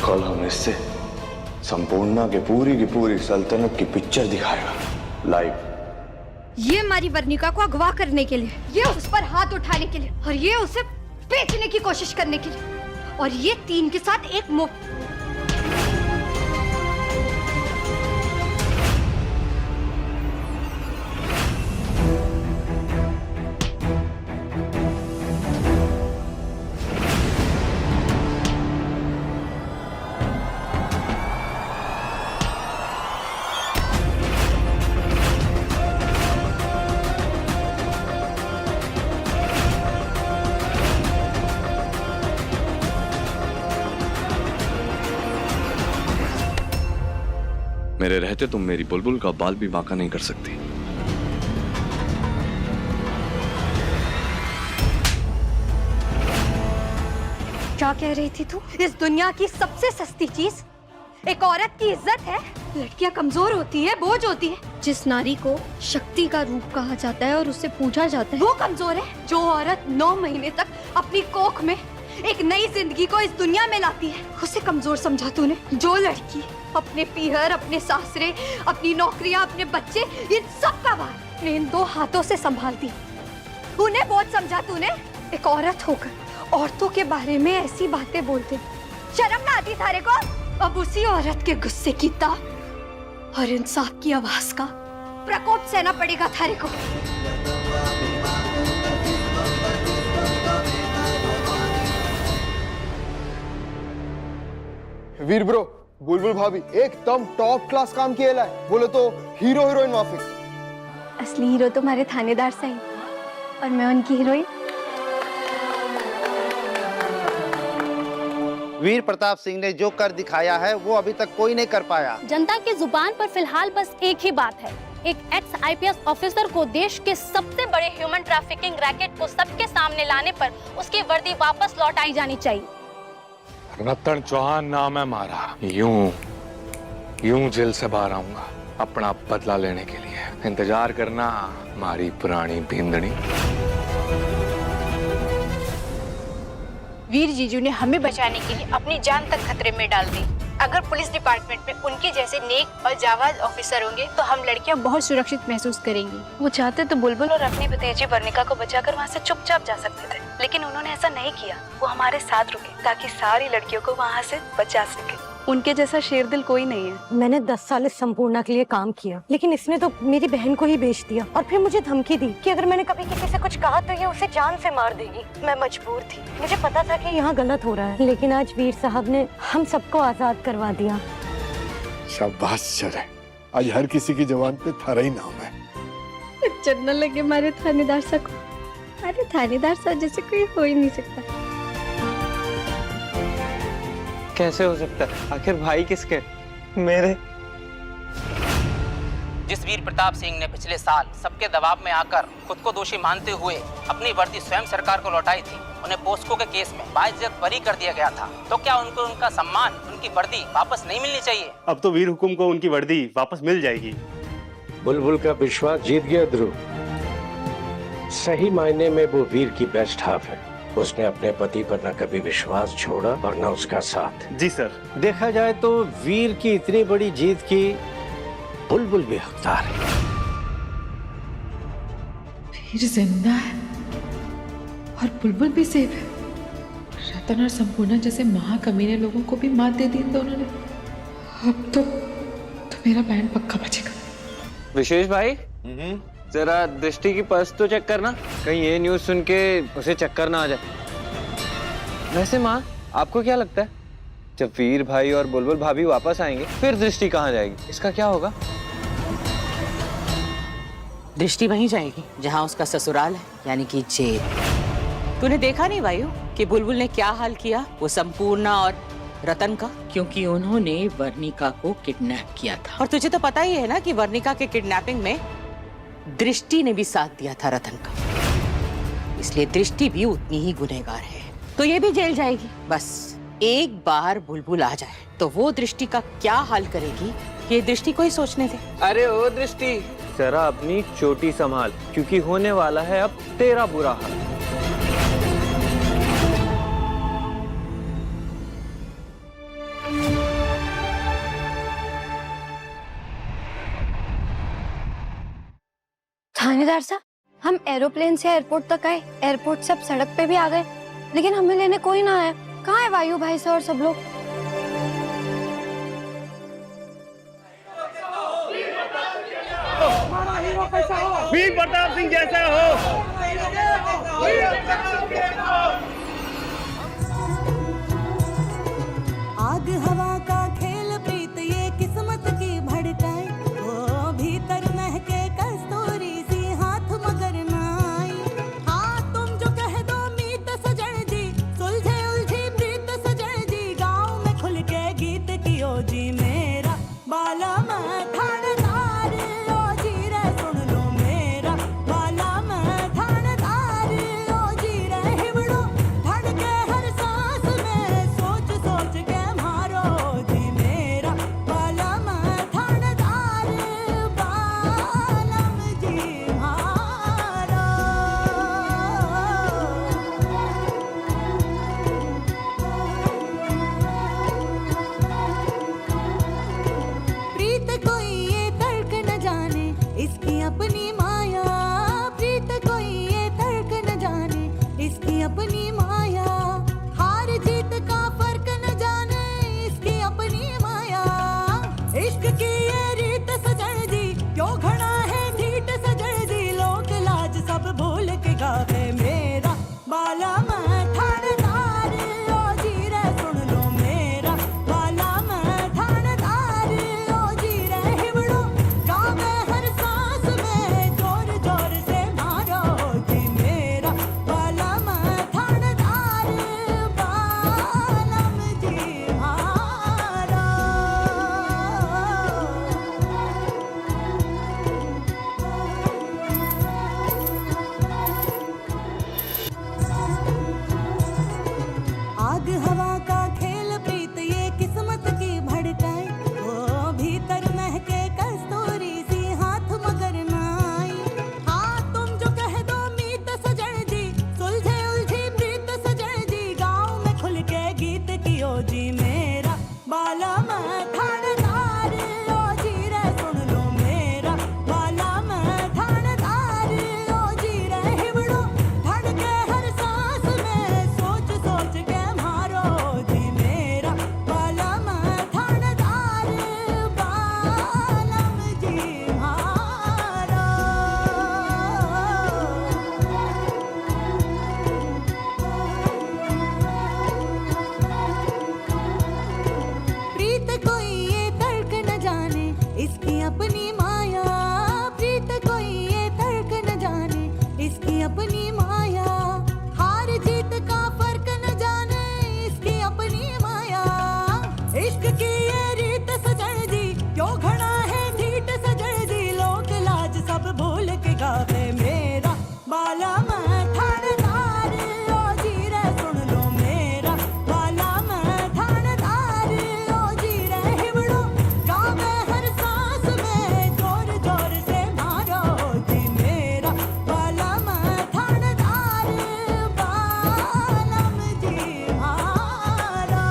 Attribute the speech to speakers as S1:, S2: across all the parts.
S1: कल हम इससे संपूर्णा की पूरी सल्तनत की पिक्चर दिखाएगा लाइव।
S2: ये हमारी वर्णिका को अगवा करने के लिए, ये उस पर हाथ उठाने के लिए और ये उसे बेचने की कोशिश करने के लिए, और ये तीन के साथ एक मुफ्त।
S1: मेरे रहते तुम मेरी बुलबुल का बाल भी बांका नहीं कर सकती।
S2: क्या कह रही थी तू? इस दुनिया की सबसे सस्ती चीज एक औरत की इज्जत है। लड़कियां कमजोर होती है, बोझ होती है। जिस नारी को शक्ति का रूप कहा जाता है और उससे पूछा जाता है, वो कमजोर है। जो औरत 9 महीने तक अपनी कोख में एक नई जिंदगी को इस दुनिया में लाती है, उसे कमजोर समझा तूने। जो लड़की अपने पीहर, अपने सासरे, अपनी नौकरियां, अपने बच्चे, इन सब का भार अपने इन 2 हाथों से संभालती, उन्हें बोझ समझा तूने। एक औरत होकर औरतों के बारे में ऐसी बातें बोलते, शर्म ना आती थारे को? अब उसी औरत के गुस्से की ताप और इंसाफ की आवाज का प्रकोप सहना पड़ेगा थारे को।
S3: वीर ब्रो, बुलबुल भाभी एकदम टॉप क्लास काम किया है। बोले तो हीरो हीरोइन माफिक।
S2: असली हीरो तुम्हारे थानेदार सही और मैं उनकी हीरोइन।
S4: वीर प्रताप सिंह ने जो कर दिखाया है वो अभी तक कोई नहीं कर पाया।
S5: जनता की जुबान पर फिलहाल बस एक ही बात है, एक एक्स IPS ऑफिसर को देश के सबसे बड़े ह्यूमन ट्रैफिकिंग रैकेट को सबके सामने लाने पर उसकी वर्दी वापस लौटाई जानी चाहिए।
S6: रतन चौहान नाम है हमारा। यूं जेल से बाहर आऊंगा अपना बदला लेने के लिए। इंतजार करना हमारी पुरानी बींदड़ी।
S7: वीर जीजू ने हमें बचाने के लिए अपनी जान तक खतरे में डाल दी। अगर पुलिस डिपार्टमेंट में उनके जैसे नेक और जाबाज ऑफिसर होंगे तो हम लड़कियां बहुत सुरक्षित महसूस करेंगी। वो चाहते तो बुलबुल और अपनी भतीजी वर्णिका को बचाकर वहाँ से चुपचाप जा सकते थे, लेकिन उन्होंने ऐसा नहीं किया। वो हमारे साथ रुके ताकि सारी लड़कियों को वहाँ से बचा सके। उनके जैसा शेरदिल कोई नहीं है।
S8: मैंने 10 साल इस संपूर्णा के लिए काम किया, लेकिन इसने तो मेरी बहन को ही बेच दिया और फिर मुझे धमकी दी कि अगर मैंने कभी किसी से कुछ कहा तो ये उसे जान से मार देगी। मैं मजबूर थी, मुझे पता था कि यहाँ गलत हो रहा है, लेकिन आज वीर साहब ने हम सबको आजाद करवा दिया।
S9: शाबाश चले, आज हर किसी की जबान पे थारा ही नाम है।
S2: चलने लगे हमारे थानेदार साहब को। अरे थानेदार साहब जैसे कोई हो ही नहीं सकता।
S10: कैसे हो सकता है? आखिर भाई किसके? मेरे।
S11: जिस वीर प्रताप सिंह ने पिछले साल सबके दबाव में आकर खुद को दोषी मानते हुए अपनी वर्दी स्वयं सरकार को लौटाई थी, उन्हें पोस्को के केस में बाइज्जत बरी कर दिया गया था। तो क्या उनको उनका सम्मान, उनकी वर्दी वापस नहीं मिलनी चाहिए?
S12: अब तो वीर हुकुम को उनकी वर्दी वापस मिल जाएगी।
S13: बुलबुल का विश्वास जीत गया ध्रुव। सही मायने में वो वीर की बेस्ट हाफ है। उसने अपने पति पर न कभी विश्वास छोड़ा और न उसका साथ।
S12: जी सर।
S13: देखा जाए तो वीर की इतनी बड़ी जीत की बुलबुल भी हकदार है।
S7: वीर जिंदा है और बुलबुल भी सेफ है। रतन और संपूर्णा जैसे महाकमीने लोगों को भी मात दे दी इन दोनों ने। अब तो मेरा बहन पक्का बचेगा।
S10: विशेष भाई, जरा दृष्टि की पर्स तो चेक करना, कहीं ये न्यूज़ सुन के उसे चक्कर ना आ जाए। वैसे माँ, आपको क्या लगता है जब वीर भाई और बुलबुल भाभी वापस आएंगे फिर दृष्टि कहाँ जाएगी? इसका क्या होगा?
S14: दृष्टि वहीं जाएगी जहाँ उसका ससुराल है, यानी कि जेल। तूने देखा नहीं वायु कि बुलबुल ने क्या हाल किया वो संपूर्णा और रतन का? क्योंकि उन्होंने वर्णिका को किडनैप किया था। और तुझे तो पता ही है ना कि वर्णिका के किडनैपिंग में दृष्टि ने भी साथ दिया था रतन का, इसलिए दृष्टि भी उतनी ही गुनहगार है। तो ये भी जेल जाएगी। बस एक बार बुलबुल आ जाए तो वो दृष्टि का क्या हाल करेगी ये दृष्टि को ही सोचने दे।
S10: अरे ओ दृष्टि, जरा अपनी चोटी संभाल, क्योंकि होने वाला है अब तेरा बुरा हाल।
S2: थानेदार साहब, हम एरोप्लेन से एयरपोर्ट तक आए, एयरपोर्ट से अब सड़क पे भी आ गए, लेकिन हमें लेने कोई ना आया। कहाँ है वायु भाई साहब और सब लोग?
S12: वीर प्रताप सिंह जैसा हो।
S15: आग हवा का खेल प्रीत ये किस्मत की भड़काए, वो भीतर महके कस्तूरी सी हाथ मगर ना आई। हाँ तुम जो कह दो मीत सजन जी, सुलझे उलझी प्रीत सजन जी, गाँव में खुल के गीत कियो जी मेरा बाला मैं थानेदार, ओ जी रे सुन लो मेरा बाला मैं थानेदार, ओ जी रे हिमड़ो धड़के हर सांस में, सोच सोच के मारो जी मेरा बाला मैं थानेदार, बालम जी मारो। प्रीत कोई ये तर्क न जाने इसकी अपनी माया, प्रीत कोई ये तर्क न जाने इसकी अपनी माया, हार जीत का फर्क न जाने इसकी अपनी माया। इश्क की ये रीत सजन जी, क्यों खड़ा है ठीठ सजन जी, लोक लाज सब भूल के गावे मेरा बाला मैं थानेदार, ओ जी रे सुन लो मेरा बाला मैं थानेदार, ओ जी रे हिमड़ो गावे हर सांस में, जोर जोर से मारो जी मेरा बाला मैं थानेदार, बालम जी मारो। आग हवा का खेल प्रीत ये किस्मत की भड़काए, वो भीतर महके कस्तूरी सी हाथ मगर ना आई। हाँ तुम जो कह दो मीत सजन जी, सुलझे उलझी प्रीत सजन जी, गाँव में खुल के गीत कियो जी मेरा बाला मैं थानेदार, ओ जी रे सुन लो मेरा बाला मैं थानेदार, ओ जी रे हिमड़ो धड़के हर सांस में, सोच सोच के मारो जी मेरा बाला मैं थानेदार, बालम जी मारो। प्रीत कोई ये तर्क न जाने इसकी अपनी माया, प्रीत कोई ये तर्क न जाने इसकी अपनी माया, हार जीत का फर्क न जाने इसकी अपनी माया। इश्क की ये रीत सजन जी, क्यों खड़ा है ठीठ सजन जी, लोक लाज सब भूल के गावे मेरा बाला मैं थानेदार, ओ जी रे सुन लो मेरा बाला मैं थानेदार, ओ जी रे हिमड़ो गावे हर सांस में, जोर जोर से मारो जी मेरा बाला मैं थानेदार, बालम जी मारो।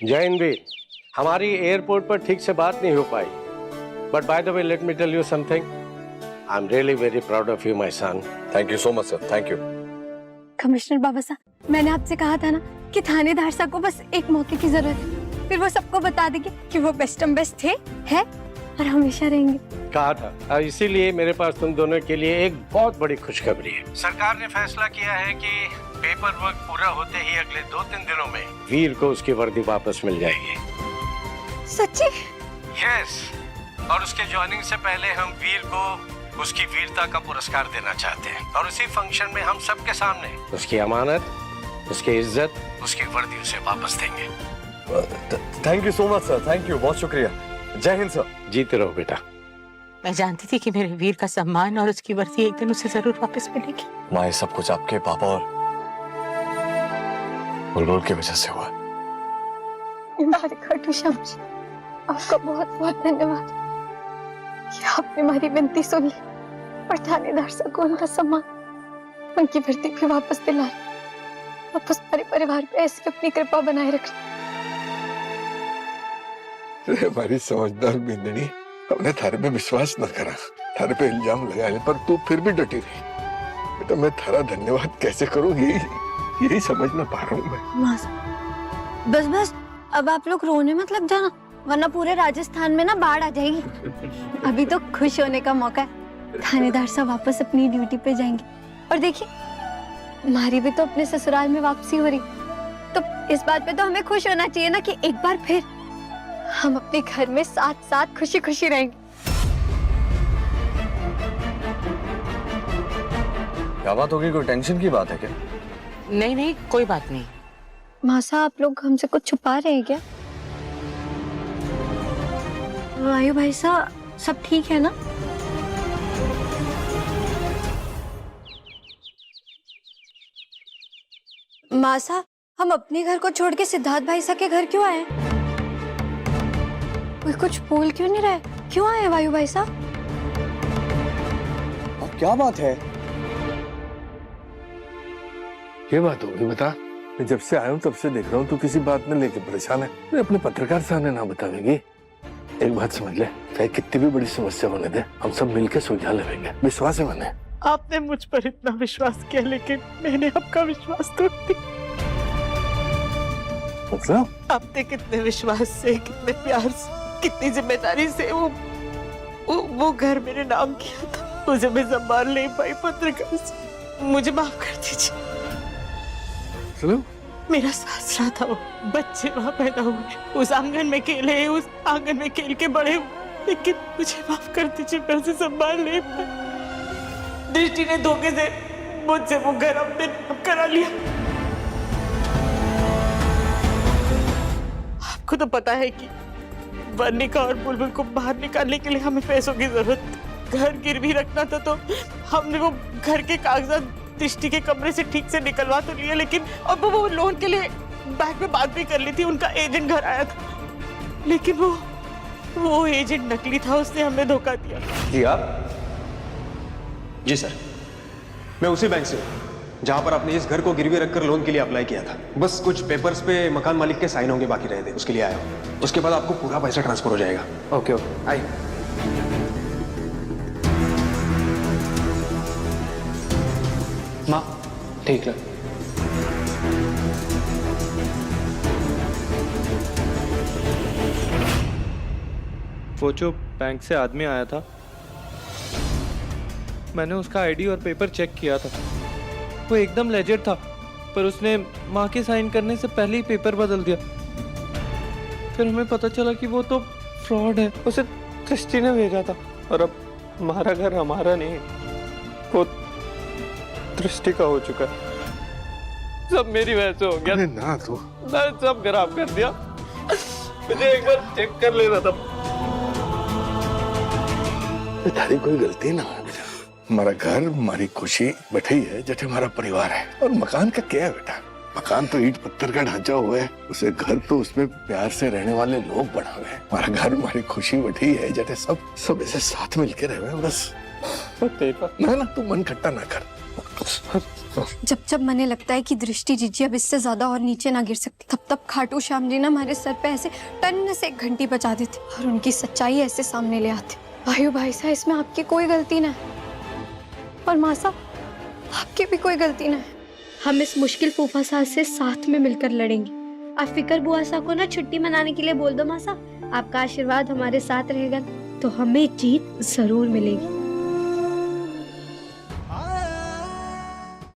S13: जय हिंद वीर, हमारी एयरपोर्ट पर ठीक से बात नहीं हो पाई, but by the way let me tell you something, I am really very proud of you my son.
S1: Thank you so much sir, thank you.
S2: Commissioner Baba Sahab, मैंने आपसे कहा था ना कि थानेदार साहब को बस एक मौके की जरूरत है, फिर वो सबको बता देंगे कि वो बेस्ट थे, है और हमेशा रहेंगे।
S13: कहा था, इसीलिए मेरे पास तुम दोनों के लिए एक बहुत बड़ी खुशखबरी है। सरकार ने फैसला किया है कि पेपर वर्क पूरा होते ही अगले 2-3 दिनों में वीर को उसकी वर्दी वापस मिल जाएगी।
S2: सच्ची?
S13: यस, और उसके ज्वाइनिंग से पहले हम वीर को उसकी वीरता का पुरस्कार देना चाहते हैं, और उसी फंक्शन में हम सबके सामने उसकी अमानत, उसकी इज्जत, उसकी वर्दी उसे वापस देंगे।
S1: Thank you so much sir, thank you, बहुत शुक्रिया। जय हिंद सर।
S13: जीते रहो बेटा।
S14: मैं जानती थी कि मेरे वीर का सम्मान और उसकी वर्दी एक दिन उसे जरूर वापस मिलेगी।
S1: माँ, ये सब कुछ आपके पापा और बुलबुल की वजह से हुआ।
S2: खाटू श्याम जी, आपका बहुत बहुत धन्यवाद कि आपने हमारी विनती सुन ली और थानेदार साहब को उनका सम्मान उनकी वर्दी भी वापस दिला, वापस हमारे परिवार पे ऐसी अपनी कृपा बनाए रख।
S9: हमारी समझदार बिंदनी, हमने थारे पे विश्वास न करा, थारे पे इल्जाम लगाए, पर तू फिर भी डटी रही। बेटा मैं थारा धन्यवाद कैसे करूं, यही समझ ना पा रहा हूं मैं।
S2: बस बस अब आप लोग रोने मत लग जाना, वरना पूरे राजस्थान में ना बाढ़ आ जाएगी। अभी तो खुश होने का मौका है। थानेदार साहब वापस अपनी ड्यूटी पे जाएंगे और देखिए हमारी भी तो अपने ससुराल में वापसी हो रही, तो इस बात पे तो हमें खुश होना चाहिए ना कि एक बार फिर हम अपने घर में साथ साथ खुशी खुशी रहेंगे।
S6: क्या बात होगी, कोई टेंशन की बात है क्या?
S14: नहीं नहीं कोई बात नहीं।
S2: मासा आप लोग हमसे कुछ छुपा रहे हैं क्या? वायु भाई साहब सब ठीक है ना? मासा हम अपने घर को छोड़ के सिद्धार्थ भाई साहब के घर क्यों आए? कोई कुछ बोल क्यों नहीं रहा है? क्यों आए वायु भाई साहब?
S3: अब क्या बात है?
S9: ये बात होगी बता। मैं जब से आया हूँ तब से देख रहा हूँ तू किसी बात में लेके परेशान है। तो अपने पत्रकार सामने ना बतावेगी। एक बात समझ ले, चाहे कितनी भी बड़ी समस्या होने दे, हम सब मिलकर सुलझा लेंगे। विश्वास है मैंने।
S14: आपने मुझ पर इतना विश्वास किया, लेकिन मैंने आपका विश्वास तोड़ दिया।
S9: मतलब?
S14: आपने कितने विश्वास से, कितने प्यार से, कितनी जिम्मेदारी से वो घर मेरे नाम किया था, मुझे मैं संभाल नहीं पाई पत्रकार से। मुझे माफ कर दीजिए।
S9: चलो
S14: मेरा सासरा था, वो बच्चे वहाँ पैदा हुए, उस आंगन में खेले, उस आंगन में खेल के बड़े हुए, लेकिन मुझे माफ कर दीजिए, मैं उसे संभाल नहीं पाई। दृष्टि ने धोखे से मुझसे वो घर अपने नाम करा लिया। आपको तो पता है कि वर्णिका और बुलबुल को बाहर निकालने के लिए हमें पैसों की जरूरत थी। घर गिरवी रखना था, तो हमने वो घर के कागजात दृष्टि के कमरे से ठीक से निकलवा तो लिए, लेकिन अब वो लोन के लिए बैंक में बात भी कर ली थी। उनका एजेंट घर आया था, लेकिन वो एजेंट नकली था, उसने हमें धोखा दिया।
S3: जी आप? जी सर, मैं उसी बैंक से हूँ जहाँ पर आपने इस घर को गिरवी रखकर लोन के लिए अप्लाई किया था। बस कुछ पेपर्स पे मकान मालिक के साइन होंगे बाकी रहे थे, उसके लिए आया हूँ। उसके बाद आपको पूरा पैसा ट्रांसफर हो जाएगा। ओके ओके, आइए।
S10: माँ ठीक है। वो जो बैंक से आदमी आया था, मैंने उसका आईडी और पेपर चेक किया था, वो एकदम लेजिट था, पर उसने माँ के साइन करने से पहले ही पेपर बदल दिया। फिर हमें पता चला कि वो तो फ्रॉड है, उसे दृष्टि ने भेजा था। और अब हमारा घर हमारा नहीं, वो दृष्टि का हो चुका है। सब मेरी वजह से हो गया।
S9: अरे ना तो
S10: सब खराब कर दिया। मुझे एक बार चेक कर लेना था।
S9: थारी कोई गलती ना है बेटा। हमारा घर, हमारी खुशी बैठी है, जैसे हमारा परिवार है। और मकान का क्या है बेटा? मकान तो ईंट पत्थर का ढांचा हुआ है, उसे घर तो उसमें प्यार से रहने वाले लोग बना हुए हैं। हमारा घर, हमारी खुशी बैठी है, जैसे सब ऐसे साथ मिलके रहे। बस ना तू मन खट्टा ना कर।
S2: जब जब मने लगता है कि दृष्टि जीजी अब इससे ज्यादा और नीचे ना गिर सकती, तब तब खाटू श्याम जी ना हमारे सर पे ऐसे टन से एक घंटी बजा देते और उनकी सच्चाई ऐसे सामने ले आते। वायु भाई साहब, इसमें आपकी कोई गलती ना है, और माँ साहब आपकी भी कोई गलती ना है। हम इस मुश्किल फूफा साहब से साथ में मिलकर लड़ेंगे। आप फिकर बुआ साहब को ना छुट्टी मनाने के लिए बोल दो। माँ साहब, आपका आशीर्वाद हमारे साथ रहेगा तो हमें जीत जरूर मिलेगी।